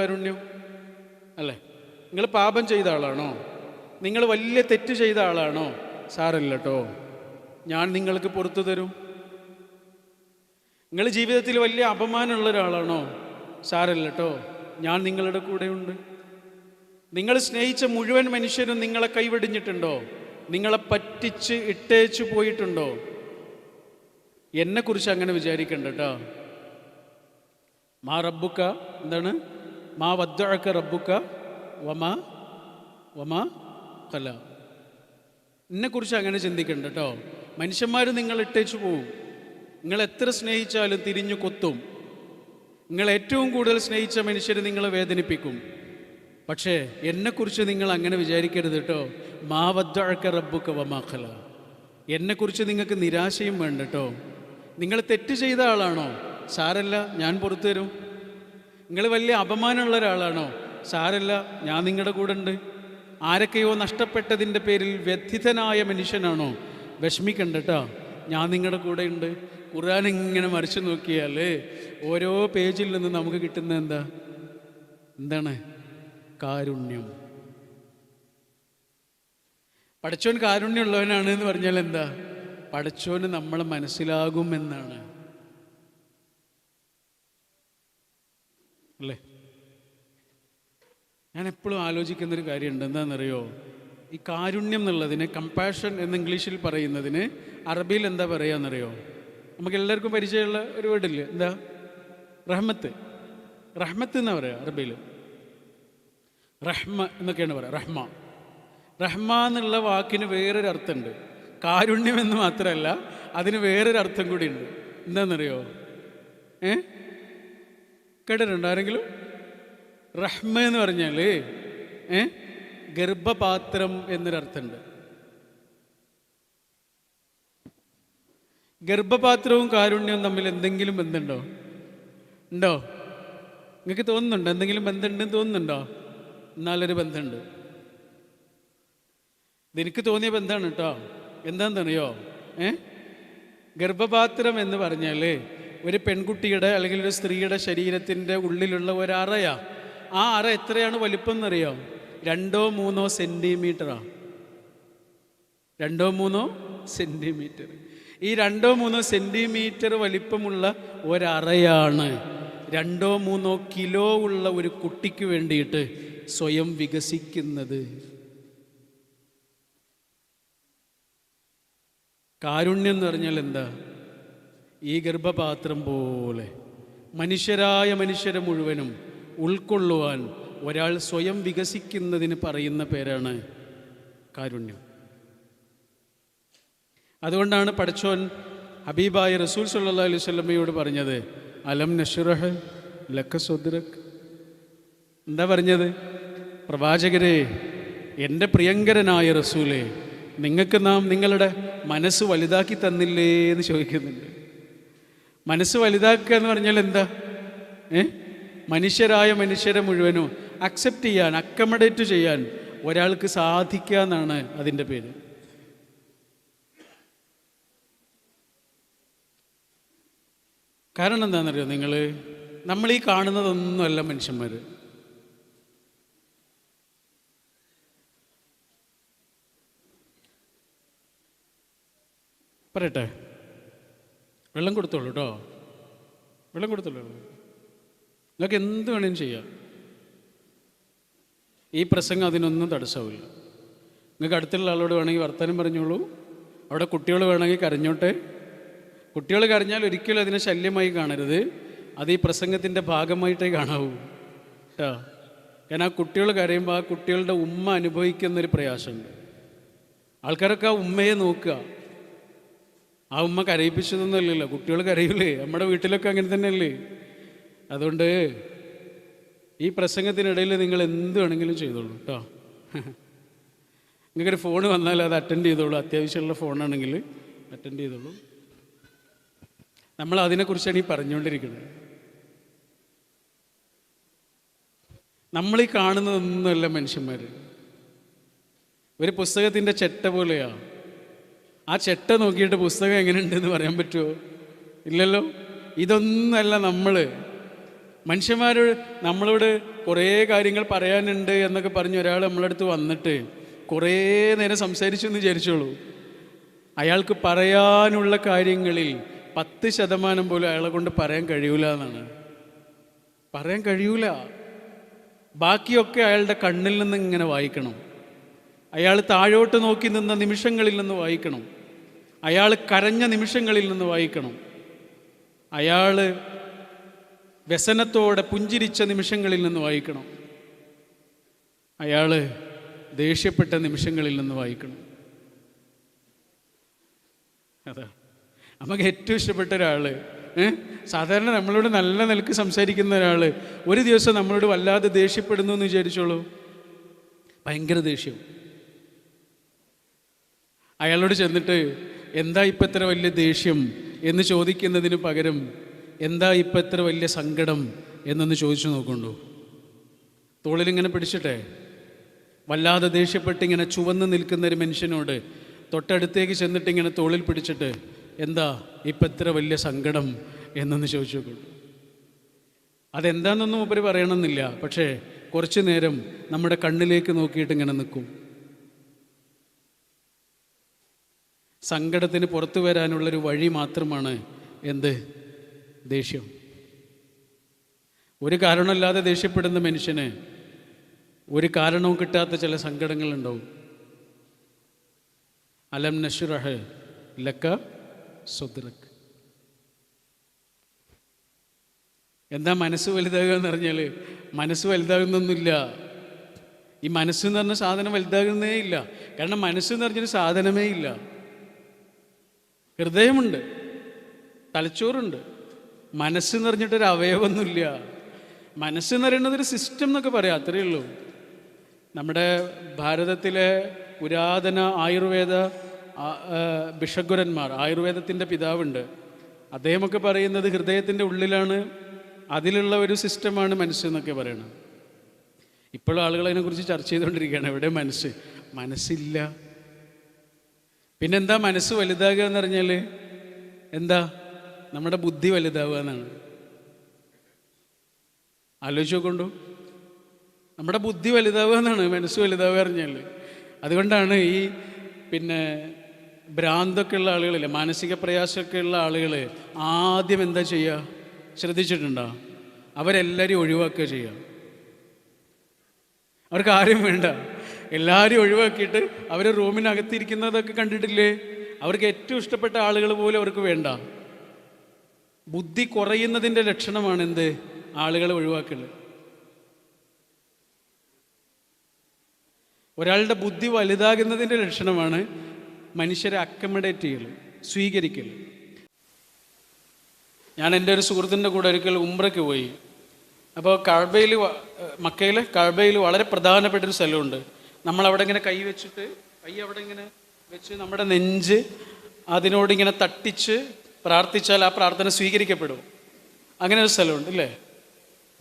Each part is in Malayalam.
കാരുണ്യം അല്ലേ? നിങ്ങൾ പാപം ചെയ്ത ആളാണോ? നിങ്ങൾ വലിയ തെറ്റ് ചെയ്ത ആളാണോ? സാരമില്ല കേട്ടോ, ഞാൻ നിങ്ങൾക്ക് പുറത്തു തരും. നിങ്ങൾ ജീവിതത്തിൽ വലിയ അപമാനമുള്ള ഒരാളാണോ? സാരമില്ല കേട്ടോ, ഞാൻ നിങ്ങളുടെ കൂടെയുണ്ട്. നിങ്ങൾ സ്നേഹിച്ച മുഴുവൻ മനുഷ്യരും നിങ്ങളെ കൈവെടിഞ്ഞിട്ടുണ്ടോ? നിങ്ങളെ പറ്റിച്ച് ഇട്ടേച്ചു പോയിട്ടുണ്ടോ? എന്നെക്കുറിച്ച് അങ്ങനെ വിചാരിക്കണ്ട കേട്ടോ. മാ റബ്ബുക്ക എന്താണ്? മാ വദ്ദഅക റബ്ബുക്ക വമാ വമാ ഖല. എന്നെക്കുറിച്ച് അങ്ങനെ ചിന്തിക്കണ്ട കേട്ടോ. മനുഷ്യന്മാർ നിങ്ങൾ ഇട്ടേച്ചു പോവും. നിങ്ങൾ എത്ര സ്നേഹിച്ചാലും തിരിഞ്ഞു കൊത്തും. നിങ്ങൾ ഏറ്റവും കൂടുതൽ സ്നേഹിച്ച മനുഷ്യർ നിങ്ങളെ വേദനിപ്പിക്കും. പക്ഷേ എന്നെക്കുറിച്ച് നിങ്ങൾ അങ്ങനെ വിചാരിക്കരുത് കേട്ടോ. മാ വദ്ദഅക റബ്ബുക വമാ ഖല. എന്നെക്കുറിച്ച് നിങ്ങൾക്ക് നിരാശയും വേണ്ട കേട്ടോ. നിങ്ങൾ തെറ്റ് ചെയ്ത ആളാണോ? സാരല്ല, ഞാൻ പുറത്തു തരും. നിങ്ങൾ വലിയ അപമാനമുള്ള ഒരാളാണോ? സാരല്ല, ഞാൻ നിങ്ങളുടെ കൂടെ ഉണ്ട്. ആരൊക്കെയോ നഷ്ടപ്പെട്ടതിൻ്റെ പേരിൽ വ്യഥിതനായ മനുഷ്യനാണോ? വിഷമിക്കണ്ട കേട്ടോ, ഞാൻ നിങ്ങളുടെ കൂടെ ഉണ്ട്. ഖുർആൻ ഇങ്ങനെ മറിച്ചു നോക്കിയാൽ ഓരോ പേജിൽ നിന്ന് നമുക്ക് കിട്ടുന്ന എന്താണ്? കാരുണ്യം. പടച്ചോൻ കാരുണ്യമുള്ളവനാണ് എന്ന് പറഞ്ഞാൽ എന്താ? പടച്ചോന് നമ്മളെ മനസ്സിലാകുമെന്നാണ് അല്ലേ? ഞാൻ എപ്പോഴും ആലോചിക്കുന്നൊരു കാര്യമുണ്ട്. എന്താണെന്നറിയോ? ഈ കാരുണ്യം എന്നുള്ളതിന്, കമ്പാഷൻ എന്ന് ഇംഗ്ലീഷിൽ പറയുന്നതിന് അറബിയിൽ എന്താ പറയുകയെന്നറിയോ? നമുക്ക് എല്ലാവർക്കും പരിചയമുള്ള ഒരു വേർഡില്ലേ? എന്താ? റഹ്മത്ത്. റഹ്മത്ത് എന്നാ പറയുക അറബിയിൽ. റഹ്മ എന്നൊക്കെയാണ് പറയുക. റഹ്മ എന്നുള്ള വാക്കിന് വേറൊരു അർത്ഥമുണ്ട്. കാരുണ്യം എന്ന് മാത്രമല്ല, അതിന് വേറൊരു അർത്ഥം കൂടി ഉണ്ട്. എന്താണെന്നറിയോ? കേട്ടിട്ടുണ്ടോ ആരെങ്കിലും? റഹ്മ എന്ന് പറഞ്ഞാൽ ഗർഭപാത്രം എന്നൊരർത്ഥമുണ്ട്. ഗർഭപാത്രവും കാരുണ്യവും തമ്മിൽ എന്തെങ്കിലും ബന്ധമുണ്ടോ? ഉണ്ടോ? നിങ്ങൾക്ക് തോന്നുന്നുണ്ടോ എന്തെങ്കിലും ബന്ധമുണ്ടെന്ന് തോന്നുന്നുണ്ടോ? എന്നാലൊരു ബന്ധമുണ്ട്. ഇതെനിക്ക് തോന്നിയ ബന്ധമാണ് കേട്ടോ. എന്താണെന്നറിയോ? ഗർഭപാത്രം എന്ന് പറഞ്ഞാൽ ഒരു പെൺകുട്ടിയുടെ അല്ലെങ്കിൽ ഒരു സ്ത്രീയുടെ ശരീരത്തിൻ്റെ ഉള്ളിലുള്ള ഒരറയാ. ആ അറ എത്രയാണ് വലിപ്പം എന്നറിയോ? 2-3 സെൻറ്റിമീറ്ററാണ്. 2-3 സെൻറ്റിമീറ്റർ. ഈ 2-3 സെൻറ്റിമീറ്റർ വലിപ്പമുള്ള ഒരറയാണ് 2-3 കിലോ ഉള്ള ഒരു കുട്ടിക്ക് വേണ്ടിയിട്ട് സ്വയം വികസിക്കുന്നത്. കാരുണ്യം എന്ന് പറഞ്ഞാൽ എന്താ? ഈ ഗർഭപാത്രം പോലെ മനുഷ്യരെ മുഴുവനും ഉൾക്കൊള്ളുവാൻ ഒരാൾ സ്വയം വികസിക്കുന്നതിന് പറയുന്ന പേരാണ് കാരുണ്യം. അതുകൊണ്ടാണ് പടച്ചോൻ ഹബീബായ റസൂൽ സല്ലല്ലാഹു അലൈഹി വസല്ലമയോട് പറഞ്ഞത്, അലം നശ്റഹ് ലക സദ്രക്. എന്താ പറഞ്ഞത്? പ്രവാചകരെ, എൻ്റെ പ്രിയങ്കരനായ റസൂലേ, നിങ്ങൾക്ക് നാം നിങ്ങളുടെ മനസ്സ് വലുതാക്കി തന്നില്ലേ എന്ന് ചോദിക്കുന്നുണ്ട്. മനസ്സ് വലുതാക്കുക എന്ന് പറഞ്ഞാൽ എന്താ? മനുഷ്യരെ മുഴുവനും അക്സെപ്റ്റ് ചെയ്യാൻ, അക്കമഡേറ്റ് ചെയ്യാൻ ഒരാൾക്ക് സാധിക്കുക എന്നാണ് അതിൻ്റെ പേര്. കാരണം എന്താണെന്നറിയോ? നമ്മൾ ഈ കാണുന്നതൊന്നുമല്ല മനുഷ്യന്മാർ. പറയട്ടെ? വെള്ളം കൊടുത്തോളൂ കേട്ടോ, വെള്ളം കൊടുത്തോളൂ. നിങ്ങൾക്ക് എന്ത് വേണേലും ചെയ്യാം. ഈ പ്രസംഗം അതിനൊന്നും തടസ്സമില്ല. നിങ്ങൾക്ക് അടുത്തുള്ള ആളോട് വേണമെങ്കിൽ വർത്തമാനം പറഞ്ഞോളൂ. അവിടെ കുട്ടികൾ വേണമെങ്കിൽ കരഞ്ഞോട്ടെ. കുട്ടികൾ കരഞ്ഞാൽ ഒരിക്കലും അതിനെ ശല്യമായി കാണരുത്. അത് ഈ പ്രസംഗത്തിൻ്റെ ഭാഗമായിട്ടേ കാണാവൂ കേട്ടോ. കാരണം ആ കുട്ടികൾ കരയുമ്പോൾ ആ കുട്ടികളുടെ ഉമ്മ അനുഭവിക്കുന്നൊരു പ്രയാസമുണ്ട്. ആൾക്കാരൊക്കെ ആ ഉമ്മയെ നോക്കുക. ആ ഉമ്മ കരയിപ്പിച്ചതൊന്നുമല്ലല്ലോ. കുട്ടികൾ കരയൂലേ? നമ്മുടെ വീട്ടിലൊക്കെ അങ്ങനെ തന്നെയല്ലേ? അതുകൊണ്ട് ഈ പ്രസംഗത്തിനിടയിൽ നിങ്ങൾ എന്ത് വേണമെങ്കിലും ചെയ്തോളൂ കേട്ടോ. നിങ്ങൾക്കൊരു ഫോൺ വന്നാൽ അത് അറ്റൻഡ് ചെയ്തോളൂ. അത്യാവശ്യമുള്ള ഫോണാണെങ്കിൽ അറ്റൻഡ് ചെയ്തോളൂ. നമ്മൾ അതിനെക്കുറിച്ചാണ് ഈ പറഞ്ഞുകൊണ്ടിരിക്കുന്നത്. നമ്മളീ കാണുന്നതൊന്നുമല്ല മനുഷ്യന്മാർ. ഒരു പുസ്തകത്തിൻ്റെ ചെട്ട പോലെയാണ്. ആ ചെട്ട നോക്കിയിട്ട് പുസ്തകം എങ്ങനെയുണ്ടെന്ന് പറയാൻ പറ്റുമോ? ഇല്ലല്ലോ. ഇതൊന്നല്ല നമ്മൾ. മനുഷ്യന്മാരോട് നമ്മളോട് കുറേ കാര്യങ്ങൾ പറയാനുണ്ട് എന്നൊക്കെ പറഞ്ഞ് ഒരാൾ നമ്മളടുത്ത് വന്നിട്ട് കുറേ നേരം സംസാരിച്ചു എന്ന് വിചാരിച്ചോളൂ. അയാൾക്ക് പറയാനുള്ള കാര്യങ്ങളിൽ 10% പോലും അയാളെ കൊണ്ട് പറയാൻ കഴിയൂല എന്നാണ്. പറയാൻ കഴിയൂല. ബാക്കിയൊക്കെ അയാളുടെ കണ്ണിൽ നിന്ന് ഇങ്ങനെ വായിക്കണം. അയാൾ താഴോട്ട് നോക്കി നിന്ന നിമിഷങ്ങളിൽ നിന്ന് വായിക്കണം. അയാൾ കരഞ്ഞ നിമിഷങ്ങളിൽ നിന്ന് വായിക്കണം. അയാൾ വ്യസനത്തോടെ പുഞ്ചിരിച്ച നിമിഷങ്ങളിൽ നിന്ന് വായിക്കണം. അയാൾ ദേഷ്യപ്പെട്ട നിമിഷങ്ങളിൽ നിന്ന് വായിക്കണം. അതാ നമുക്ക് ഏറ്റവും ഇഷ്ടപ്പെട്ട ഒരാൾ, സാധാരണ നമ്മളോട് നല്ല നിലക്ക് സംസാരിക്കുന്ന ഒരാൾ ഒരു ദിവസം നമ്മളോട് വല്ലാതെ ദേഷ്യപ്പെടുന്നു എന്ന് വിചാരിച്ചോളൂ. ഭയങ്കര ദേഷ്യം. അയാളോട് ചെന്നിട്ട് എന്താ ഇപ്പം ഇത്ര വലിയ ദേഷ്യം എന്ന് ചോദിക്കുന്നതിന് പകരം എന്താ ഇപ്പം ഇത്ര വലിയ സങ്കടം എന്നൊന്ന് ചോദിച്ചു നോക്കുന്നുണ്ടോ? തോളിലിങ്ങനെ പിടിച്ചിട്ടെ വല്ലാതെ ദേഷ്യപ്പെട്ട് ഇങ്ങനെ ചുവന്ന് നിൽക്കുന്ന ഒരു മനുഷ്യനോട് തൊട്ടടുത്തേക്ക് ചെന്നിട്ട് ഇങ്ങനെ തോളിൽ പിടിച്ചിട്ട് എന്താ ഇപ്പം ഇത്ര വലിയ സങ്കടം എന്നൊന്ന് ചോദിച്ചു നോക്കുള്ളൂ. അതെന്താണെന്നൊന്നും ഉപരി പറയണമെന്നില്ല, പക്ഷേ കുറച്ചു നേരം നമ്മുടെ കണ്ണിലേക്ക് നോക്കിയിട്ട് ഇങ്ങനെ നിൽക്കും. സങ്കടത്തിന് പുറത്തു വരാനുള്ളൊരു വഴി മാത്രമാണ് എന്ത്? ദേഷ്യം. ഒരു കാരണമില്ലാതെ ദേഷ്യപ്പെടുന്ന മനുഷ്യന് ഒരു കാരണവും കിട്ടാത്ത ചില സങ്കടങ്ങളുണ്ടാവും. അലം നശ്റഹ് ലക സദ്റക്. എന്താ മനസ്സ് വലുതാകുക എന്ന് പറഞ്ഞാൽ മനസ്സ് വലുതാകുന്നൊന്നുമില്ല. ഈ മനസ്സെന്ന് പറഞ്ഞ സാധനം വലുതാകുന്നേ ഇല്ല. കാരണം മനസ്സെന്ന് പറഞ്ഞൊരു സാധനമേ ഇല്ല. ഹൃദയമുണ്ട്, തലച്ചോറുണ്ട്. മനസ്സെന്ന് പറഞ്ഞിട്ടൊരു അവയവമൊന്നുമില്ല. മനസ്സെന്ന് പറയുന്നത് ഒരു സിസ്റ്റം എന്നൊക്കെ പറയാം, അത്രയേ ഉള്ളൂ. നമ്മുടെ ഭാരതത്തിലെ പുരാതന ആയുർവേദ ഭിഷഗ്വരന്മാർ, ആയുർവേദത്തിൻ്റെ പിതാവുണ്ട്, അദ്ദേഹമൊക്കെ പറയുന്നത് ഹൃദയത്തിൻ്റെ ഉള്ളിലാണ്, അതിലുള്ള ഒരു സിസ്റ്റമാണ് മനസ്സെന്നൊക്കെ പറയണം. ഇപ്പോഴും ആളുകൾ അതിനെക്കുറിച്ച് ചർച്ച ചെയ്തുകൊണ്ടിരിക്കുകയാണ്. എവിടെ മനസ്സ്? മനസ്സില്ല. പിന്നെന്താ മനസ്സ് വലുതാകുക എന്ന് പറഞ്ഞാൽ എന്താ? നമ്മുടെ ബുദ്ധി വലുതാവുക എന്നാണ്. ആലോചിച്ച് നോക്കൊണ്ടു. നമ്മുടെ ബുദ്ധി വലുതാവുക എന്നാണ് മനസ്സ് വലുതാവുക പറഞ്ഞാൽ. അതുകൊണ്ടാണ് ഈ ഭ്രാന്തൊക്കെ ഉള്ള ആളുകളില്ലേ, മാനസിക പ്രയാസമൊക്കെ ഉള്ള ആളുകൾ ആദ്യം എന്താ ചെയ്യുക? ശ്രദ്ധിച്ചിട്ടുണ്ടോ? അവരെല്ലാവരും ഒഴിവാക്കുക ചെയ്യുക. അവർക്ക് ആരും വേണ്ട, എല്ലാവരും ഒഴിവാക്കിയിട്ട് അവർ റൂമിനകത്തിരിക്കുന്നതൊക്കെ കണ്ടിട്ടില്ലേ? അവർക്ക് ഏറ്റവും ഇഷ്ടപ്പെട്ട ആളുകൾ പോലും അവർക്ക് വേണ്ട. ബുദ്ധി കുറയുന്നതിൻ്റെ ലക്ഷണമാണ് എന്ത്? ആളുകളെ ഒഴിവാക്കൽ. ഒരാളുടെ ബുദ്ധി വലുതാകുന്നതിൻ്റെ ലക്ഷണമാണ് മനുഷ്യരെ അക്കമഡേറ്റ് ചെയ്യൽ, സ്വീകരിക്കൽ. ഞാൻ എൻ്റെ ഒരു സുഹൃത്തിൻ്റെ കൂടെ ഒരിക്കൽ ഉംറയ്ക്ക് പോയി. അപ്പോൾ കഅബയിൽ, മക്കയിൽ കഅബയിൽ വളരെ പ്രധാനപ്പെട്ടൊരു സ്ഥലമുണ്ട്. നമ്മളവിടെ ഇങ്ങനെ കൈ വെച്ചിട്ട്, കൈ അവിടെ ഇങ്ങനെ വെച്ച് നമ്മുടെ നെഞ്ച് അതിനോടിങ്ങനെ തട്ടിച്ച് പ്രാർത്ഥിച്ചാൽ ആ പ്രാർത്ഥന സ്വീകരിക്കപ്പെടും. അങ്ങനെ ഒരു സ്ഥലമുണ്ട് ഇല്ലേ?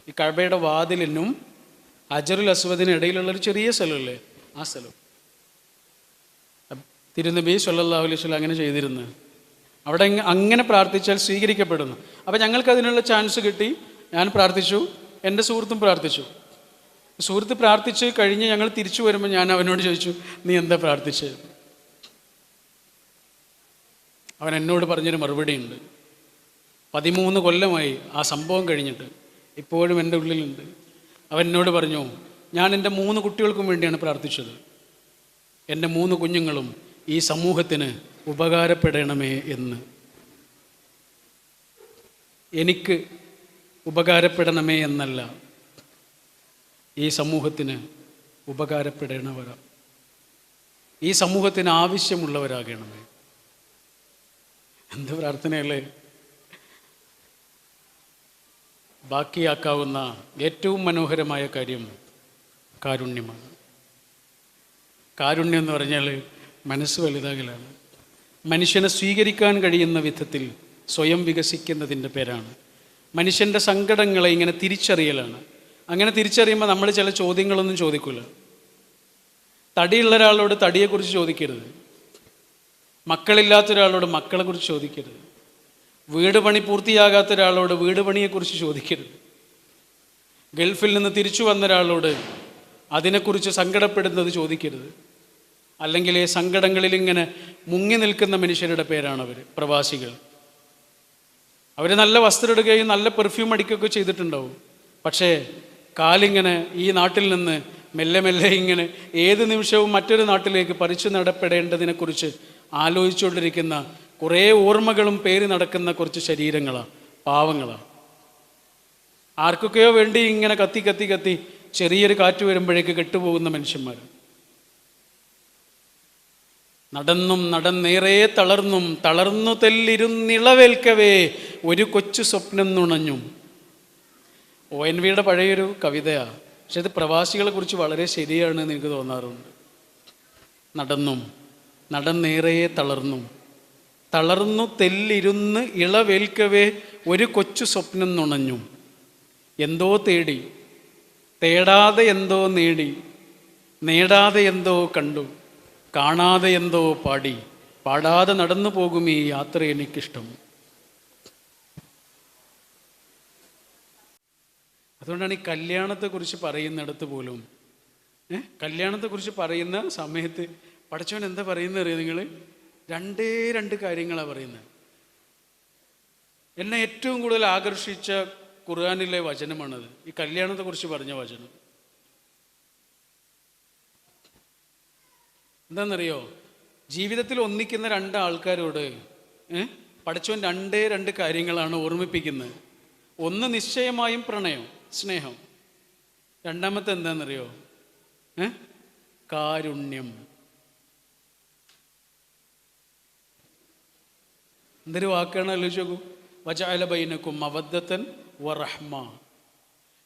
ഈ കഅബയുടെ വാതിലിനും ഹജറുൽ അസ്വദിനും ഇടയിലുള്ളൊരു ചെറിയ സ്ഥലമില്ലേ, ആ സ്ഥലം. തിരുനബി സ്വല്ലല്ലാഹു അലൈഹി വസല്ലം അങ്ങനെ ചെയ്തിരുന്നു. അവിടെ അങ്ങനെ പ്രാർത്ഥിച്ചാൽ സ്വീകരിക്കപ്പെടുന്നു. അപ്പോൾ ഞങ്ങൾക്ക് അതിനുള്ള ചാൻസ് കിട്ടി. ഞാൻ പ്രാർത്ഥിച്ചു, എൻ്റെ സുഹൃത്തും പ്രാർത്ഥിച്ചു. സുഹൃത്ത് പ്രാർത്ഥിച്ച് കഴിഞ്ഞ് ഞങ്ങൾ തിരിച്ചു വരുമ്പോൾ ഞാൻ അവനോട് ചോദിച്ചു, നീ എന്താ പ്രാർത്ഥിച്ചത്? അവൻ എന്നോട് പറഞ്ഞൊരു മറുപടി ഉണ്ട്. 13 കൊല്ലമായി ആ സംഭവം കഴിഞ്ഞിട്ട്, ഇപ്പോഴും എൻ്റെ ഉള്ളിലുണ്ട്. അവൻ എന്നോട് പറഞ്ഞു, ഞാൻ എൻ്റെ 3 കുട്ടികൾക്കും വേണ്ടിയാണ് പ്രാർത്ഥിച്ചത്. എൻ്റെ 3 കുഞ്ഞുങ്ങളും ഈ സമൂഹത്തിന് ഉപകാരപ്പെടണമേ എന്ന്. എനിക്ക് ഉപകാരപ്പെടണമേ എന്നല്ല, ഈ സമൂഹത്തിന് ഉപകാരപ്പെടണവരാ, ഈ സമൂഹത്തിന് ആവശ്യമുള്ളവരാകണമേ. എന്ത് പ്രാർത്ഥനയല്ലേ! ബാക്കിയാക്കാവുന്ന ഏറ്റവും മനോഹരമായ കാര്യം കാരുണ്യമാണ്. കാരുണ്യം എന്ന് പറഞ്ഞാൽ മനസ്സ് വലുതാകലാണ്. മനുഷ്യനെ സ്വീകരിക്കാൻ കഴിയുന്ന വിധത്തിൽ സ്വയം വികസിക്കുന്നതിൻ്റെ പേരാണ്. മനുഷ്യൻ്റെ സങ്കടങ്ങളെ ഇങ്ങനെ തിരിച്ചറിയലാണ്. അങ്ങനെ തിരിച്ചറിയുമ്പോൾ നമ്മൾ ചില ചോദ്യങ്ങളൊന്നും ചോദിക്കില്ല. തടിയുള്ള ഒരാളോട് തടിയെക്കുറിച്ച് ചോദിക്കരുത്. മക്കളില്ലാത്ത ഒരാളോട് മക്കളെക്കുറിച്ച് ചോദിക്കരുത്. വീട് പണി പൂർത്തിയാകാത്ത ഒരാളോട് വീട് പണിയെക്കുറിച്ച് ചോദിക്കരുത്. ഗൾഫിൽ നിന്ന് തിരിച്ചു വന്ന ഒരാളോട് അതിനെക്കുറിച്ച് സങ്കടപ്പെടുന്നത് ചോദിക്കരുത്. അല്ലെങ്കിൽ ഈ സങ്കടങ്ങളിൽ ഇങ്ങനെ മുങ്ങി നിൽക്കുന്ന മനുഷ്യരുടെ പേരാണവർ, പ്രവാസികൾ. അവർ നല്ല വസ്ത്രം ഇടുകയും നല്ല പെർഫ്യൂം അടിക്കുകയൊക്കെ ചെയ്തിട്ടുണ്ടാവും. പക്ഷേ കാലിങ്ങനെ ഈ നാട്ടിൽ നിന്ന് മെല്ലെ മെല്ലെ ഇങ്ങനെ ഏത് നിമിഷവും മറ്റൊരു നാട്ടിലേക്ക് പറിച്ചു നടപ്പെടേണ്ടതിനെക്കുറിച്ച് ആലോചിച്ചുകൊണ്ടിരിക്കുന്ന കുറേ ഓർമ്മകളും പേര് നടക്കുന്ന കുറച്ച് ശരീരങ്ങളാണ്, പാവങ്ങളാണ്. ആർക്കൊക്കെയോ വേണ്ടി ഇങ്ങനെ കത്തി കത്തി കത്തി ചെറിയൊരു കാറ്റ് വരുമ്പോഴേക്ക് കെട്ടുപോകുന്ന മനുഷ്യന്മാർ. നടന്നും നടന്നേറെ തളർന്നും തളർന്നു തെല്ലിരുന്നിളവേൽക്കവേ ഒരു കൊച്ചു സ്വപ്നം നുണഞ്ഞും. ONVയുടെ പഴയൊരു കവിതയാണ്. പക്ഷെ ഇത് പ്രവാസികളെ കുറിച്ച് വളരെ ശരിയാണെന്ന് എനിക്ക് തോന്നാറുണ്ട്. നടന്നും നടന്നേറെ തളർന്നും തളർന്നു തെല്ലിരുന്ന് ഇളവേൽക്കവേ ഒരു കൊച്ചു സ്വപ്നം നുണഞ്ഞും. എന്തോ തേടി തേടാതെ എന്തോ നേടി, നേടാതെ എന്തോ കണ്ടു, കാണാതെ എന്തോ പാടി, പാടാതെ നടന്നു പോകും ഈ യാത്ര എനിക്കിഷ്ടം. അതുകൊണ്ടാണ് ഈ കല്യാണത്തെക്കുറിച്ച് പറയുന്നിടത്ത് പോലും കല്യാണത്തെക്കുറിച്ച് പറയുന്ന സമയത്ത് പടച്ചവൻ എന്താ പറയുന്നത് അറിയാം നിങ്ങൾ? രണ്ട് കാര്യങ്ങളാണ് പറയുന്നത്. എന്നെ ഏറ്റവും കൂടുതൽ ആകർഷിച്ച ഖുർആനിലെ വചനമാണത്, ഈ കല്യാണത്തെക്കുറിച്ച് പറഞ്ഞ വചനം. എന്താണെന്നറിയോ? ജീവിതത്തിൽ ഒന്നിക്കുന്ന രണ്ടാൾക്കാരോട് പടച്ചവൻ രണ്ട് കാര്യങ്ങളാണ് ഓർമ്മിപ്പിക്കുന്നത്. ഒന്ന് നിശ്ചയമായും പ്രണയം, സ്നേഹം. രണ്ടാമത്തെ എന്താണെന്നറിയോ? കാരുണ്യം. എന്തൊരു വാക്കാണ്, ആലോചിച്ച് നോക്കൂ. വജഅല ബൈനക്കും മവദ്ദത്തൻ വറഹ്മ.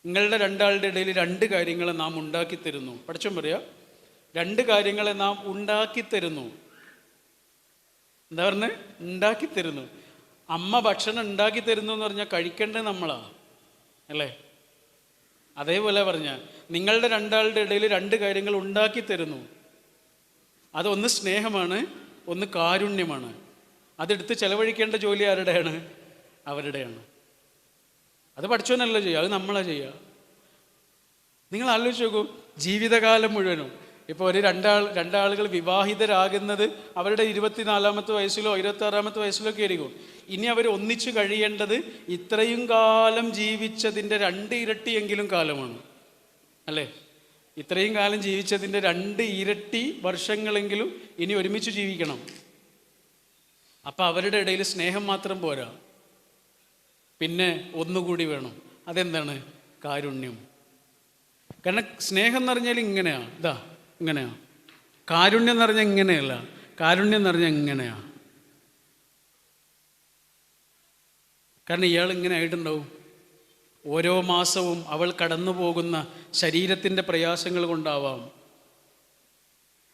നിങ്ങളുടെ രണ്ടാളുടെ ഇടയിൽ രണ്ട് കാര്യങ്ങളെ നാം ഉണ്ടാക്കി തരുന്നു. പടച്ചോൻ പറയാ, രണ്ട് കാര്യങ്ങളെ നാം ഉണ്ടാക്കി തരുന്നു. എന്താ പറഞ്ഞ്? ഉണ്ടാക്കി തരുന്നു. അമ്മ ഭക്ഷണം ഉണ്ടാക്കി തരുന്നു എന്ന് പറഞ്ഞാൽ കഴിക്കേണ്ടത് നമ്മളാ, അല്ലേ? അതേപോലെ പറഞ്ഞ നിങ്ങളുടെ രണ്ടാളുടെ ഇടയിൽ രണ്ട് കാര്യങ്ങൾ ഉണ്ടാക്കി തരുന്നു. അതൊന്ന് സ്നേഹമാണ്, ഒന്ന് കാരുണ്യമാണ്. അതെടുത്ത് ചെലവഴിക്കേണ്ട ജോലി ആരുടെയാണ്? അവരുടെയാണ്. അത് പഠിച്ചവനല്ല ചെയ്യുക, അത് നമ്മളാ ചെയ്യുക. നിങ്ങൾ ആലോചിച്ച് നോക്കൂ, ജീവിതകാലം മുഴുവനും ഇപ്പോൾ ഒരു രണ്ടാളുകൾ വിവാഹിതരാകുന്നത് അവരുടെ 24-ാമത്തെ വയസ്സിലോ 26-ാമത്തെ വയസ്സിലോ ഒക്കെ ആയിരിക്കും. ഇനി അവർ ഒന്നിച്ചു കഴിയേണ്ടത് ഇത്രയും കാലം ജീവിച്ചതിൻ്റെ 2 ഇരട്ടിയെങ്കിലും കാലമാണ്, അല്ലേ? ഇത്രയും കാലം ജീവിച്ചതിൻ്റെ 2 ഇരട്ടി വർഷങ്ങളെങ്കിലും ഇനി ഒരുമിച്ച് ജീവിക്കണം. അപ്പം അവരുടെ ഇടയിൽ സ്നേഹം മാത്രം പോരാ, പിന്നെ ഒന്നുകൂടി വേണം. അതെന്താണ്? കാരുണ്യം. കാരണം സ്നേഹം എന്ന് പറഞ്ഞാൽ ഇങ്ങനെയാണ്, ഇങ്ങനെയാ. കാരുണ്യം എന്ന് പറഞ്ഞാൽ ഇങ്ങനെയല്ല, കാരുണ്യം എന്ന് പറഞ്ഞാൽ ഇങ്ങനെയാ. കാരണം ഇയാൾ ഇങ്ങനെ ആയിട്ടുണ്ടാവും. ഓരോ മാസവും അവൾ കടന്നു പോകുന്ന ശരീരത്തിൻ്റെ പ്രയാസങ്ങൾ കൊണ്ടാവാം,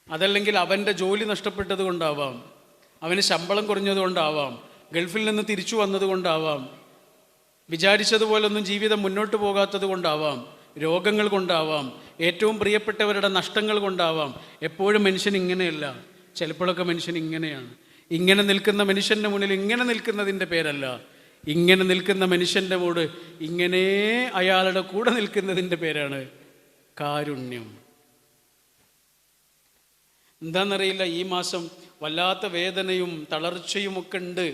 അതല്ലെങ്കിൽ അവൻ്റെ ജോലി നഷ്ടപ്പെട്ടത് കൊണ്ടാവാം, അവന് ശമ്പളം കുറഞ്ഞത് കൊണ്ടാവാം, ഗൾഫിൽ നിന്ന് തിരിച്ചു വന്നത് കൊണ്ടാവാം, വിചാരിച്ചതുപോലൊന്നും ജീവിതം മുന്നോട്ട് പോകാത്തത് കൊണ്ടാവാം, രോഗങ്ങൾ കൊണ്ടാവാം, ഏറ്റവും പ്രിയപ്പെട്ടവരുടെ നഷ്ടങ്ങൾ കൊണ്ടാവാം. എപ്പോഴും മനുഷ്യൻ ഇങ്ങനെയല്ല, ചിലപ്പോഴൊക്കെ മനുഷ്യൻ ഇങ്ങനെയാണ്. ഇങ്ങനെ നിൽക്കുന്ന മനുഷ്യൻ്റെ മുന്നിൽ ഇങ്ങനെ നിൽക്കുന്നതിൻ്റെ പേരല്ല, ഇങ്ങനെ നിൽക്കുന്ന മനുഷ്യൻ്റെ കൂടെ ഇങ്ങനെ അയാളുടെ കൂടെ നിൽക്കുന്നതിൻ്റെ പേരാണ് കാരുണ്യം. എന്താണെന്നറിയില്ല, ഈ മാസം വല്ലാത്ത വേദനയും തളർച്ചയുമൊക്കെ ഉണ്ട്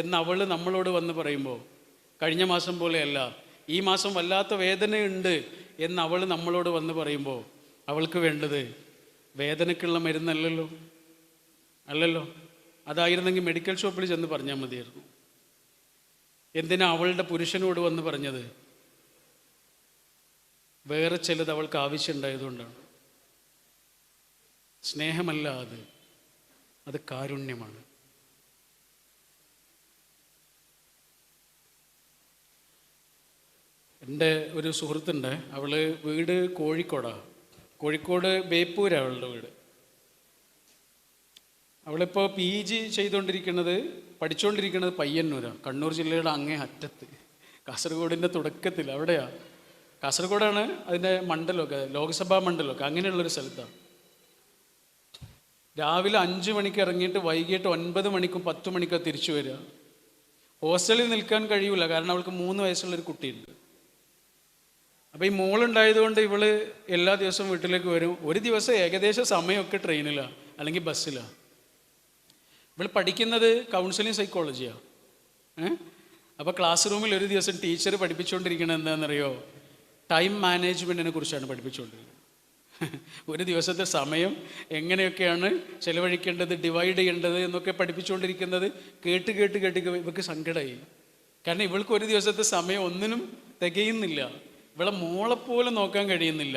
എന്ന് അവൾ നമ്മളോട് വന്ന് പറയുമ്പോൾ, കഴിഞ്ഞ മാസം പോലെയല്ല, ഈ മാസം വല്ലാത്ത വേദനയുണ്ട് എന്ന് അവൾ നമ്മളോട് വന്ന് പറയുമ്പോൾ അവൾക്ക് വേണ്ടത് വേദനയ്ക്കുള്ള മരുന്നല്ലല്ലോ, അല്ലല്ലോ. അതായിരുന്നെങ്കിൽ മെഡിക്കൽ ഷോപ്പിൽ ചെന്ന് പറഞ്ഞാൽ മതിയായിരുന്നു. എന്തിനാ അവളുടെ പുരുഷനോട് വന്ന് പറഞ്ഞത്? വേറെ ചിലത് അവൾക്ക് ആവശ്യമുണ്ടായതുകൊണ്ടാണ്. സ്നേഹമല്ല അത് കാരുണ്യമാണ്. എൻ്റെ ഒരു സുഹൃത്തുണ്ട്, അവള് വീട് കോഴിക്കോടാണ്. കോഴിക്കോട് ബേപ്പൂരാണ് അവളുടെ വീട്. അവളിപ്പോൾ PG പഠിച്ചുകൊണ്ടിരിക്കുന്നത് പയ്യന്നൂരാണ്, കണ്ണൂർ ജില്ലയുടെ അങ്ങേ അറ്റത്ത്, കാസർഗോഡിൻ്റെ തുടക്കത്തിൽ അവിടെയാണ്. കാസർഗോഡാണ് അതിൻ്റെ മണ്ഡലമൊക്കെ, ലോക്സഭാ മണ്ഡലമൊക്കെ അങ്ങനെയുള്ളൊരു സ്ഥലത്താണ്. രാവിലെ 5 മണിക്ക് ഇറങ്ങിയിട്ട് വൈകിട്ട് 9 മണിക്കും 10 മണിക്കും തിരിച്ചു വരിക. ഹോസ്റ്റലിൽ നിൽക്കാൻ കഴിയില്ല, കാരണം അവൾക്ക് 3 വയസ്സുള്ളൊരു കുട്ടിയുണ്ട്. അപ്പോൾ ഈ മോളുണ്ടായതുകൊണ്ട് ഇവള് എല്ലാ ദിവസവും വീട്ടിലേക്ക് വരും. ഒരു ദിവസം ഏകദേശം സമയമൊക്കെ ട്രെയിനിലാണ് അല്ലെങ്കിൽ ബസ്സിലാണ്. ഇവൾ പഠിക്കുന്നത് കൗൺസിലിംഗ് സൈക്കോളജിയാണ്. അപ്പോൾ ക്ലാസ് റൂമിൽ ഒരു ദിവസം ടീച്ചർ പഠിപ്പിച്ചുകൊണ്ടിരിക്കുന്നത് എന്താണെന്നറിയോ? ടൈം മാനേജ്മെൻറ്റിനെ കുറിച്ചാണ് പഠിപ്പിച്ചുകൊണ്ടിരിക്കുന്നത്. ഒരു ദിവസത്തെ സമയം എങ്ങനെയൊക്കെയാണ് ചിലവഴിക്കേണ്ടത്, ഡിവൈഡ് ചെയ്യേണ്ടത് എന്നൊക്കെ പഠിപ്പിച്ചുകൊണ്ടിരിക്കുന്നത് കേട്ട് കേട്ട് കേട്ട് ഇവൾക്ക് സങ്കടമായി. കാരണം ഇവൾക്ക് ഒരു ദിവസത്തെ സമയം ഒന്നിനും തികയുന്നില്ല. ഇവളെ മോളെപ്പോലെ നോക്കാൻ കഴിയുന്നില്ല.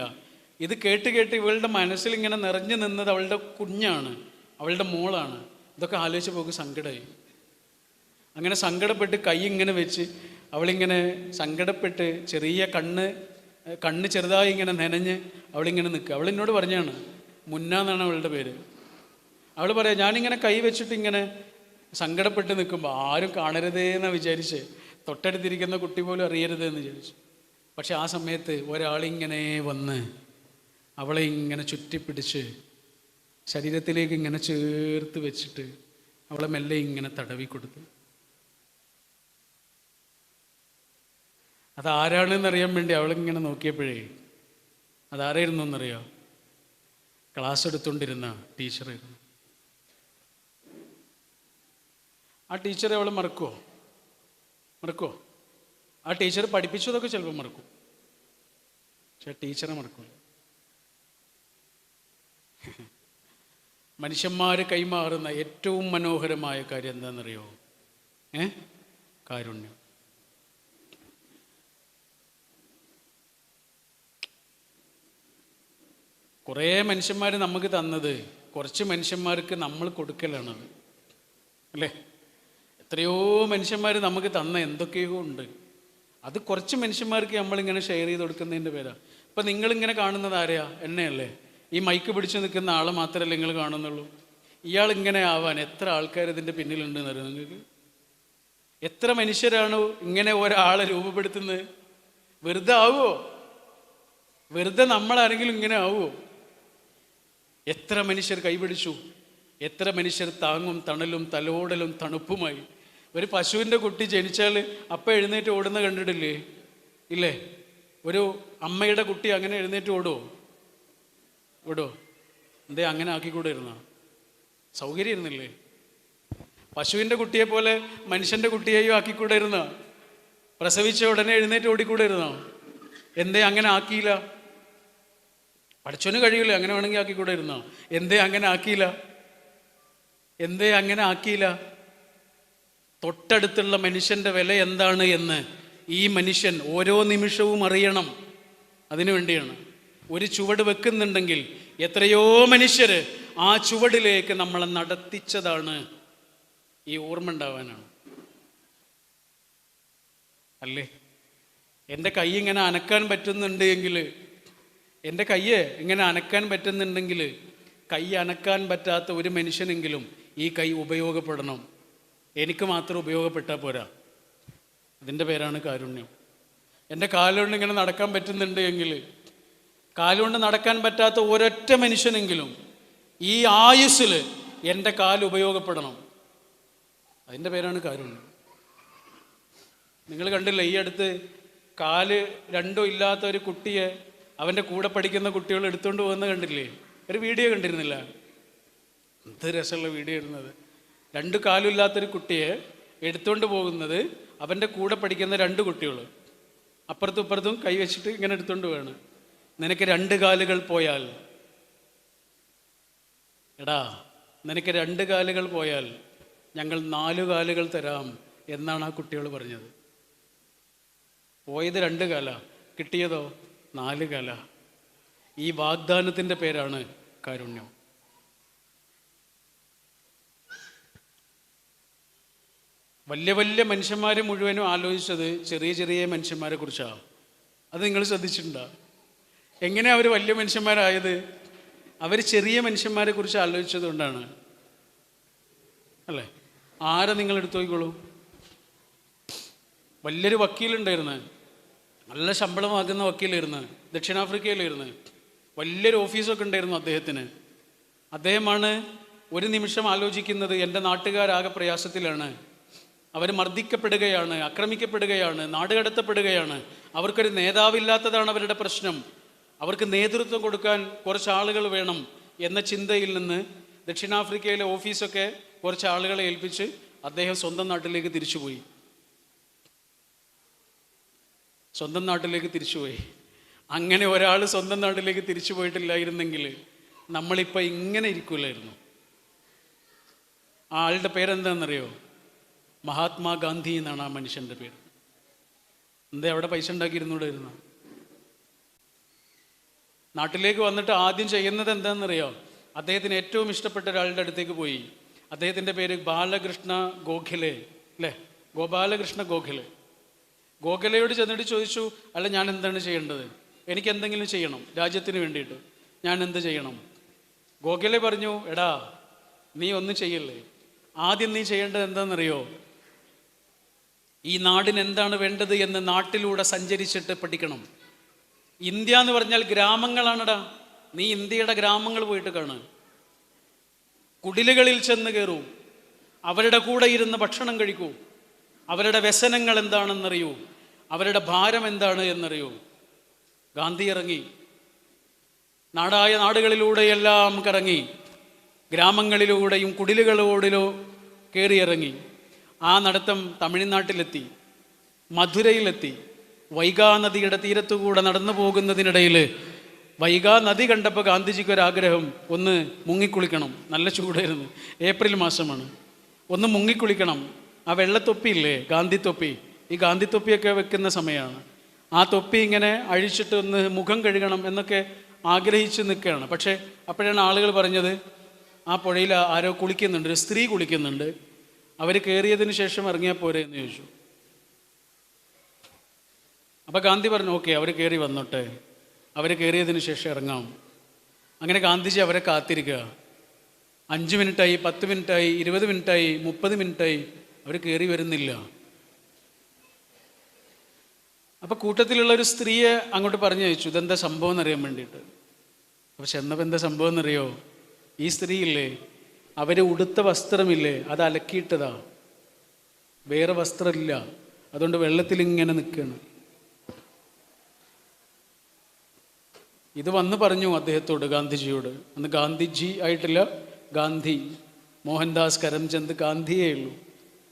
ഇത് കേട്ട് കേട്ട് ഇവളുടെ മനസ്സിൽ ഇങ്ങനെ നിറഞ്ഞു നിന്നത് അവളുടെ കുഞ്ഞാണ്, അവളുടെ മോളാണ്. ഇതൊക്കെ ആലോചിച്ച് പോക്ക് സങ്കടമായി. അങ്ങനെ സങ്കടപ്പെട്ട് കൈ ഇങ്ങനെ വെച്ച് അവളിങ്ങനെ സങ്കടപ്പെട്ട് ചെറിയ കണ്ണ് ചെറുതായി ഇങ്ങനെ നനഞ്ഞ് അവളിങ്ങനെ നിൽക്കുക. അവളെന്നോട് പറഞ്ഞാണ്, മുന്ന എന്നാണ് അവളുടെ പേര്. അവൾ പറയാം, ഞാനിങ്ങനെ കൈ വെച്ചിട്ട് ഇങ്ങനെ സങ്കടപ്പെട്ട് നിൽക്കുമ്പോൾ ആരും കാണരുതേ എന്ന് വിചാരിച്ച്, തൊട്ടടുത്തിരിക്കുന്ന കുട്ടി പോലും അറിയരുത് എന്ന് വിചാരിച്ചു. പക്ഷെ ആ സമയത്ത് ഒരാളിങ്ങനെ വന്ന് അവളെ ഇങ്ങനെ ചുറ്റിപ്പിടിച്ച് ശരീരത്തിലേക്ക് ഇങ്ങനെ ചേർത്ത് വെച്ചിട്ട് അവളെ മെല്ലെ ഇങ്ങനെ തടവി കൊടുത്തു. അതാരാണെന്നറിയാൻ വേണ്ടി അവളിങ്ങനെ നോക്കിയപ്പോഴേ അതാരായിരുന്നു എന്നറിയാം? ക്ലാസ് എടുത്തുകൊണ്ടിരുന്ന ടീച്ചറായിരുന്നു. ആ ടീച്ചറെ അവൾ മറക്കുമോ? ആ ടീച്ചർ പഠിപ്പിച്ചതൊക്കെ ചിലപ്പോൾ മറക്കും, പക്ഷെ ടീച്ചറെ മറക്കില്ല. മനുഷ്യന്മാർ കൈമാറുന്ന ഏറ്റവും മനോഹരമായ കാര്യം എന്താണെന്നറിയോ? കാരുണ്യം. കുറേ മനുഷ്യന്മാർ നമുക്ക് തന്നത് കുറച്ച് മനുഷ്യന്മാർക്ക് നമ്മൾ കൊടുക്കലാണത്, അല്ലേ? എത്രയോ മനുഷ്യന്മാർ നമുക്ക് തന്ന എന്തൊക്കെയോ ഉണ്ട്. അത് കുറച്ച് മനുഷ്യന്മാർക്ക് നമ്മളിങ്ങനെ ഷെയർ ചെയ്ത് കൊടുക്കുന്നതിൻ്റെ പേരാണ്. ഇപ്പം നിങ്ങളിങ്ങനെ കാണുന്നത് ആരെയാ? എന്നെയല്ലേ? ഈ മൈക്ക് പിടിച്ച് നിൽക്കുന്ന ആളെ മാത്രമല്ലേ നിങ്ങൾ കാണുന്നുള്ളൂ. ഇയാളിങ്ങനെ ആവാൻ എത്ര ആൾക്കാർ ഇതിൻ്റെ പിന്നിലുണ്ടെന്ന് അറിയാം നിങ്ങൾക്ക്? എത്ര മനുഷ്യരാണ് ഇങ്ങനെ ഒരാളെ രൂപപ്പെടുത്തുന്നത്? വെറുതെ ആവുമോ? വെറുതെ നമ്മളാരെങ്കിലും ഇങ്ങനെ ആവുമോ? എത്ര മനുഷ്യർ കൈപിടിച്ചു, എത്ര മനുഷ്യർ താങ്ങും തണലും തലോടലും തണുപ്പുമായി. ഒരു പശുവിൻ്റെ കുട്ടി ജനിച്ചാൽ അപ്പം എഴുന്നേറ്റ് ഓടുന്ന കണ്ടിട്ടില്ലേ? ഇല്ലേ? ഒരു അമ്മയുടെ കുട്ടി അങ്ങനെ എഴുന്നേറ്റ് ഓടുമോ? എന്തേ അങ്ങനെ ആക്കിക്കൂടെ ഇരുന്നോ? സൗകര്യം ഇരുന്നില്ലേ? പശുവിൻ്റെ കുട്ടിയെ പോലെ മനുഷ്യൻ്റെ കുട്ടിയെയും ആക്കിക്കൂടെ ഇരുന്നോ? പ്രസവിച്ച ഉടനെ എഴുന്നേറ്റ് ഓടിക്കൂടെ ഇരുന്നോ? എന്തേ അങ്ങനെ ആക്കിയില്ല? പഠിച്ചോന് കഴിയില്ല, അങ്ങനെ വേണമെങ്കിൽ ആക്കിക്കൂടെ ഇരുന്നോ? എന്തേ അങ്ങനെ ആക്കിയില്ല? തൊട്ടടുത്തുള്ള മനുഷ്യൻ്റെ വില എന്താണ് എന്ന് ഈ മനുഷ്യൻ ഓരോ നിമിഷവും അറിയണം. അതിനു വേണ്ടിയാണ് ഒരു ചുവട് വെക്കുന്നുണ്ടെങ്കിൽ എത്രയോ മനുഷ്യർ ആ ചുവടിലേക്ക് നമ്മളെ നടത്തിച്ചതാണ്. ഈ ഓർമ്മ ഉണ്ടാവാനാണ്, അല്ലേ? എൻ്റെ കൈ ഇങ്ങനെ അനക്കാൻ പറ്റുന്നുണ്ട് എങ്കിൽ, എൻ്റെ കയ്യെ ഇങ്ങനെ അനക്കാൻ പറ്റുന്നുണ്ടെങ്കിൽ, കൈ അനക്കാൻ പറ്റാത്ത ഒരു മനുഷ്യനെങ്കിലും ഈ കൈ ഉപയോഗപ്പെടണം. എനിക്ക് മാത്രം ഉപയോഗപ്പെട്ടാൽ പോരാ. അതിൻ്റെ പേരാണ് കാരുണ്യം. എൻ്റെ കാലുകൊണ്ട് ഇങ്ങനെ നടക്കാൻ പറ്റുന്നുണ്ട് എങ്കിൽ, കാലുകൊണ്ട് നടക്കാൻ പറ്റാത്ത ഒരൊറ്റ മനുഷ്യനെങ്കിലും ഈ ആയുസ്സിൽ എൻ്റെ കാല് ഉപയോഗപ്പെടണം. അതിൻ്റെ പേരാണ് കാരുണ്യം. നിങ്ങൾ കണ്ടില്ല, ഈ അടുത്ത് കാല് രണ്ടും ഇല്ലാത്ത ഒരു കുട്ടിയെ അവൻ്റെ കൂടെ പഠിക്കുന്ന കുട്ടികൾ എടുത്തുകൊണ്ട് പോകുന്ന കണ്ടില്ലേ? ഒരു വീഡിയോ കണ്ടിരുന്നില്ല? എന്ത് രസമുള്ള വീഡിയോ ഇരുന്നത്. 2 കാലുമില്ലാത്തൊരു കുട്ടിയെ എടുത്തുകൊണ്ട് പോകുന്നത് അവൻ്റെ കൂടെ പഠിക്കുന്ന 2 കുട്ടികൾ അപ്പുറത്തും ഇപ്പുറത്തും കൈവച്ചിട്ട് ഇങ്ങനെ എടുത്തുകൊണ്ട് പോവാണ്. നിനക്ക് 2 കാലുകൾ പോയാൽ, എടാ നിനക്ക് 2 കാലുകൾ പോയാൽ ഞങ്ങൾ 4 കാലുകൾ തരാം എന്നാണ് ആ കുട്ടികൾ പറഞ്ഞത്. പോയത് 2 കാല, കിട്ടിയതോ 4 കാല. ഈ വാഗ്ദാനത്തിൻ്റെ പേരാണ് കാരുണ്യം. വലിയ വലിയ മനുഷ്യന്മാർ മുഴുവനും ആലോചിച്ചത് ചെറിയ ചെറിയ മനുഷ്യന്മാരെ കുറിച്ചാണ്. അത് നിങ്ങൾ ശ്രദ്ധിച്ചിട്ടുണ്ടോ? എങ്ങനെ അവർ വലിയ മനുഷ്യന്മാരായത്? അവർ ചെറിയ മനുഷ്യന്മാരെ കുറിച്ച് ആലോചിച്ചത് കൊണ്ടാണ്, അല്ലേ? ആരെ നിങ്ങൾ എടുത്തു നോക്കിക്കോളൂ. വലിയൊരു വക്കീലുണ്ടായിരുന്നു, നല്ല ശമ്പളം വാങ്ങുന്ന വക്കീലായിരുന്നു, ദക്ഷിണാഫ്രിക്കയിലായിരുന്നു. വലിയൊരു ഓഫീസൊക്കെ ഉണ്ടായിരുന്നു അദ്ദേഹത്തിന്. അദ്ദേഹമാണ് ഒരു നിമിഷം ആലോചിക്കുന്നത്, എൻ്റെ നാട്ടുകാരാകെ പ്രയാസത്തിലാണ്, അവർ മർദ്ദിക്കപ്പെടുകയാണ്, ആക്രമിക്കപ്പെടുകയാണ്, നാടുകടത്തപ്പെടുകയാണ്. അവർക്കൊരു നേതാവില്ലാത്തതാണ് അവരുടെ പ്രശ്നം. അവർക്ക് നേതൃത്വം കൊടുക്കാൻ കുറച്ച് ആളുകൾ വേണം എന്ന ചിന്തയിൽ നിന്ന് ദക്ഷിണാഫ്രിക്കയിലെ ഓഫീസൊക്കെ കുറച്ച് ആളുകളെ ഏൽപ്പിച്ച് അദ്ദേഹം സ്വന്തം നാട്ടിലേക്ക് തിരിച്ചുപോയി. അങ്ങനെ ഒരാൾ സ്വന്തം നാട്ടിലേക്ക് തിരിച്ചു പോയിട്ടില്ലായിരുന്നെങ്കിൽ നമ്മളിപ്പോൾ ഇങ്ങനെ ഇരിക്കില്ലായിരുന്നു. ആ ആളുടെ പേരെന്താണെന്നറിയോ? മഹാത്മാഗാന്ധി എന്നാണ് ആ മനുഷ്യൻ്റെ പേര്. എന്താ അവിടെ പൈസ ഉണ്ടാക്കിയിരുന്നൂടായിരുന്നു? നാട്ടിലേക്ക് വന്നിട്ട് ആദ്യം ചെയ്യുന്നത് എന്താണെന്നറിയോ? അദ്ദേഹത്തിന് ഏറ്റവും ഇഷ്ടപ്പെട്ട ഒരാളുടെ അടുത്തേക്ക് പോയി. അദ്ദേഹത്തിൻ്റെ പേര് ബാലകൃഷ്ണ ഗോഖലെ, അല്ലേ? ഗോപാലകൃഷ്ണ ഗോഖലെ. ഗോഖലെയോട് ചെന്നിട്ട് ചോദിച്ചു, അല്ല ഞാൻ എന്താണ് ചെയ്യേണ്ടത്? എനിക്ക് എന്തെങ്കിലും ചെയ്യണം രാജ്യത്തിന് വേണ്ടിയിട്ട്, ഞാൻ എന്ത് ചെയ്യണം? ഗോഖലെ പറഞ്ഞു, എടാ നീ ഒന്നും ചെയ്യല്ലേ, ആദ്യം നീ ചെയ്യേണ്ടത് എന്താണെന്നറിയോ? ഈ നാടിന് എന്താണ് വേണ്ടത് എന്ന് നാട്ടിലൂടെ സഞ്ചരിച്ചിട്ട് പഠിക്കണം. ഇന്ത്യ എന്ന് പറഞ്ഞാൽ ഗ്രാമങ്ങളാണെടാ. നീ ഇന്ത്യയുടെ ഗ്രാമങ്ങൾ പോയിട്ട് കാണുക. കുടിലുകളിൽ ചെന്ന് കയറൂ, അവരുടെ കൂടെ ഇരുന്ന് ഭക്ഷണം കഴിക്കൂ, അവരുടെ വ്യസനങ്ങൾ എന്താണെന്നറിയൂ, അവരുടെ ഭാരം എന്താണ് എന്നറിയൂ. ഗാന്ധി ഇറങ്ങി, നാടായ നാടുകളിലൂടെയെല്ലാം കറങ്ങി, ഗ്രാമങ്ങളിലൂടെയും കുടിലുകളോടിലോ കയറിയിറങ്ങി. ആ നടത്തം തമിഴ്നാട്ടിലെത്തി, മധുരയിലെത്തി. വൈഗാ നദിയുടെ തീരത്തുകൂടെ നടന്നു പോകുന്നതിനിടയിൽ വൈഗാ നദി കണ്ടപ്പോൾ ഗാന്ധിജിക്ക് ഒരാഗ്രഹം, ഒന്ന് മുങ്ങിക്കുളിക്കണം. നല്ല ചൂടായിരുന്നു, ഏപ്രിൽ മാസമാണ്. ഒന്ന് മുങ്ങിക്കുളിക്കണം. ആ വെള്ളത്തൊപ്പിയില്ലേ, ഗാന്ധി തൊപ്പി, ഈ ഗാന്ധി തൊപ്പിയൊക്കെ വെക്കുന്ന സമയമാണ്. ആ തൊപ്പി ഇങ്ങനെ അഴിച്ചിട്ട് ഒന്ന് മുഖം കഴുകണം എന്നൊക്കെ ആഗ്രഹിച്ച് നിൽക്കുകയാണ്. പക്ഷേ അപ്പോഴാണ് ആളുകൾ പറഞ്ഞത്, ആ പുഴയിൽ ആരോ കുളിക്കുന്നുണ്ട്, ഒരു സ്ത്രീ കുളിക്കുന്നുണ്ട്, അവർ കയറിയതിന് ശേഷം ഇറങ്ങിയാൽ പോരെ എന്ന് ചോദിച്ചു. അപ്പോൾ ഗാന്ധി പറഞ്ഞു, ഓക്കെ അവർ കയറി വന്നോട്ടെ, അവർ കയറിയതിന് ശേഷം ഇറങ്ങാം. അങ്ങനെ ഗാന്ധിജി അവരെ കാത്തിരിക്കുക. 5 മിനിറ്റായി, 10 മിനിറ്റായി, 20 മിനിറ്റായി, 30 മിനിറ്റായി, അവർ കയറി വരുന്നില്ല. അപ്പോൾ കൂട്ടത്തിലുള്ള ഒരു സ്ത്രീയെ അങ്ങോട്ട് പറഞ്ഞു അയച്ചു, ഇതെന്താ സംഭവം എന്നറിയാൻ വേണ്ടിയിട്ട്. അപ്പോൾ ചെന്നപ്പോൾ എന്താ സംഭവം എന്നറിയോ? ഈ സ്ത്രീയില്ലേ, അവർ ഉടുത്ത വസ്ത്രമില്ലേ, അത് അലക്കിയിട്ടതാ, വേറെ വസ്ത്രമില്ല, അതുകൊണ്ട് വെള്ളത്തിലിങ്ങനെ നിൽക്കുകയാണ്. ഇത് വന്ന് പറഞ്ഞു അദ്ദേഹത്തോട്, ഗാന്ധിജിയോട്. അന്ന് ഗാന്ധിജി ആയിട്ടില്ല, ഗാന്ധി, മോഹൻദാസ് കരംചന്ദ് ഗാന്ധിയേ ഉള്ളൂ,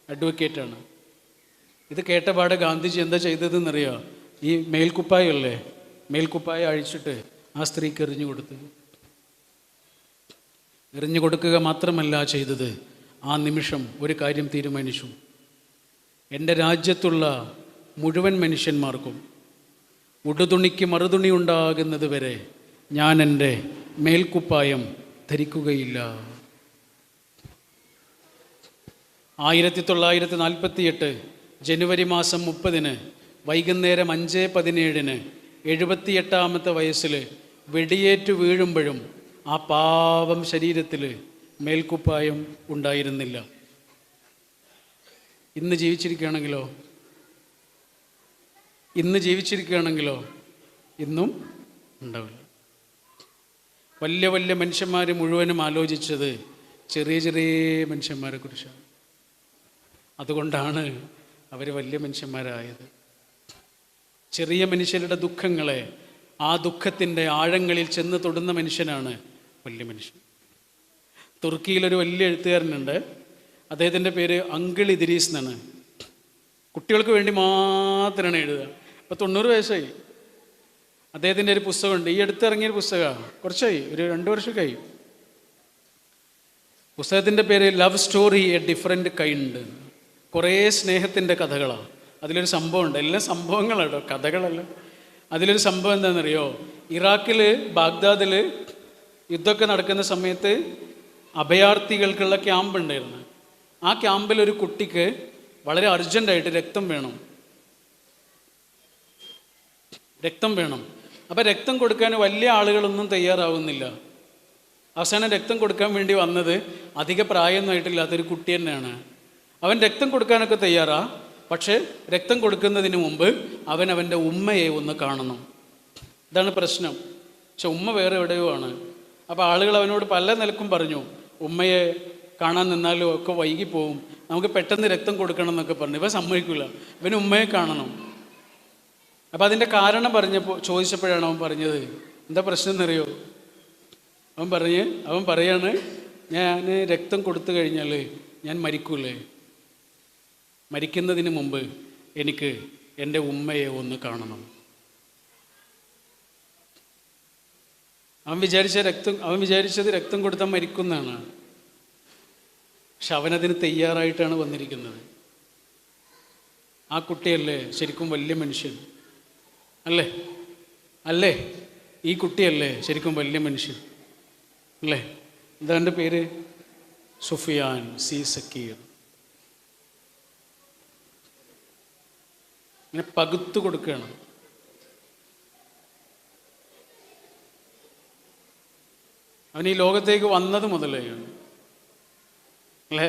അഡ്വക്കേറ്റാണ്. ഇത് കേട്ടപാടെ ഗാന്ധിജി എന്താ ചെയ്തതെന്നറിയാം? ഈ മേൽക്കുപ്പായല്ലേ, മേൽക്കുപ്പായ അഴിച്ചിട്ട് ആ സ്ത്രീക്ക് എറിഞ്ഞു കൊടുത്തു. എറിഞ്ഞു കൊടുക്കുക മാത്രമല്ല ചെയ്തത്, ആ നിമിഷം ഒരു കാര്യം തീരുമാനിച്ചു. എൻ്റെ രാജ്യത്തുള്ള മുഴുവൻ മനുഷ്യന്മാർക്കും ഉടുതുണിക്ക് മറുതുണി ഉണ്ടാകുന്നത് വരെ ഞാൻ എൻ്റെ മേൽക്കുപ്പായം ധരിക്കുകയില്ല. 1948 ജനുവരി മാസം 30 വൈകുന്നേരം 5:17 78ാമത്തെ വയസ്സിൽ വെടിയേറ്റ് വീഴുമ്പോഴും ആ പാവം ശരീരത്തിൽ മേൽക്കുപ്പായം ഉണ്ടായിരുന്നില്ല. ഇന്ന് ജീവിച്ചിരിക്കുകയാണെങ്കിലോ ഇന്നും ഉണ്ടാവില്ല. വലിയ വലിയ മനുഷ്യന്മാർ മുഴുവനും ആലോചിച്ചത് ചെറിയ ചെറിയ മനുഷ്യന്മാരെ കുറിച്ചാണ്. അതുകൊണ്ടാണ് അവർ വലിയ മനുഷ്യന്മാരായത്. ചെറിയ മനുഷ്യരുടെ ദുഃഖങ്ങളെ, ആ ദുഃഖത്തിൻ്റെ ആഴങ്ങളിൽ ചെന്ന് തൊടുന്ന മനുഷ്യനാണ് വലിയ മനുഷ്യൻ. തുർക്കിയിലൊരു വലിയ എഴുത്തുകാരനുണ്ട്, അദ്ദേഹത്തിൻ്റെ പേര് അങ്കിൾ ഇദ്രീസ് എന്നാണ്. കുട്ടികൾക്ക് വേണ്ടി മാത്രമാണ് എഴുതുക. ഇപ്പോൾ 90 വയസ്സായി. അദ്ദേഹത്തിൻ്റെ ഒരു പുസ്തകമുണ്ട്, ഈ അടുത്തിറങ്ങിയൊരു പുസ്തകമാണ്, കുറച്ചായി, ഒരു 2 വർഷമൊക്കെയായി. പുസ്തകത്തിൻ്റെ പേര് love story A different kind. കുറേ സ്നേഹത്തിൻ്റെ കഥകളാണ്. അതിലൊരു സംഭവമുണ്ട്, എല്ലാം സംഭവങ്ങളാട്ടോ, കഥകളല്ല. അതിലൊരു സംഭവം എന്താണെന്നറിയോ? ഇറാഖിൽ ബാഗ്ദാദിൽ യുദ്ധമൊക്കെ നടക്കുന്ന സമയത്ത് അഭയാർത്ഥികൾക്കുള്ള ക്യാമ്പ് ഉണ്ടായിരുന്നു. ആ ക്യാമ്പിൽ ഒരു കുട്ടിക്ക് വളരെ അർജൻറ്റായിട്ട് രക്തം വേണം. അപ്പോൾ രക്തം കൊടുക്കാൻ വലിയ ആളുകളൊന്നും തയ്യാറാവുന്നില്ല. അവസാനം രക്തം കൊടുക്കാൻ വേണ്ടി വന്നത് അധിക പ്രായമൊന്നുമായിട്ടില്ലാത്തൊരു കുട്ടി തന്നെയാണ്. അവൻ രക്തം കൊടുക്കാനൊക്കെ തയ്യാറാ, പക്ഷേ രക്തം കൊടുക്കുന്നതിന് മുമ്പ് അവൻ അവൻ്റെ ഉമ്മയെ ഒന്ന് കാണണം. ഇതാണ് പ്രശ്നം. പക്ഷെ ഉമ്മ വേറെ എവിടെയോ ആണ്. അപ്പോൾ ആളുകൾ അവനോട് പല നിലക്കും പറഞ്ഞു, ഉമ്മയെ കാണാൻ നിന്നാലും ഒക്കെ വൈകിപ്പോവും, നമുക്ക് പെട്ടെന്ന് രക്തം കൊടുക്കണം എന്നൊക്കെ പറഞ്ഞു. ഇവൻ സമ്മതിക്കില്ല, ഇവന് ഉമ്മയെ കാണണം. അപ്പം അതിൻ്റെ കാരണം ചോദിച്ചപ്പോഴാണ് അവൻ പറഞ്ഞത്, എന്താ പ്രശ്നം എന്നറിയോ? അവൻ പറയാണ്, ഞാൻ രക്തം കൊടുത്തു കഴിഞ്ഞാൽ ഞാൻ മരിക്കൂലേ, മരിക്കുന്നതിന് മുമ്പ് എനിക്ക് എൻ്റെ ഉമ്മയെ ഒന്ന് കാണണം. അവൻ വിചാരിച്ചത് രക്തം കൊടുത്താൽ മരിക്കുന്നതാണ്. പക്ഷെ അവനതിന് തയ്യാറായിട്ടാണ് വന്നിരിക്കുന്നത്. ആ കുട്ടിയല്ലേ ശരിക്കും വലിയ മനുഷ്യൻ? അല്ലേ? ഈ കുട്ടിയല്ലേ ശരിക്കും വലിയ മനുഷ്യൻ? അല്ലേ? എന്താ എൻ്റെ പേര്? സുഫിയാൻ സി സക്കീർ. ഇങ്ങനെ പകുത്തു കൊടുക്കുകയാണ്. അവൻ ഈ ലോകത്തേക്ക് വന്നത് മുതലേ അല്ലേ,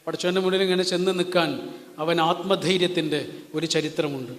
പടച്ചവൻ്റെ മുന്നിൽ ഇങ്ങനെ ചെന്ന് നിൽക്കാൻ അവൻ ആത്മധൈര്യത്തിൻ്റെ ഒരു ചരിത്രമുണ്ട്.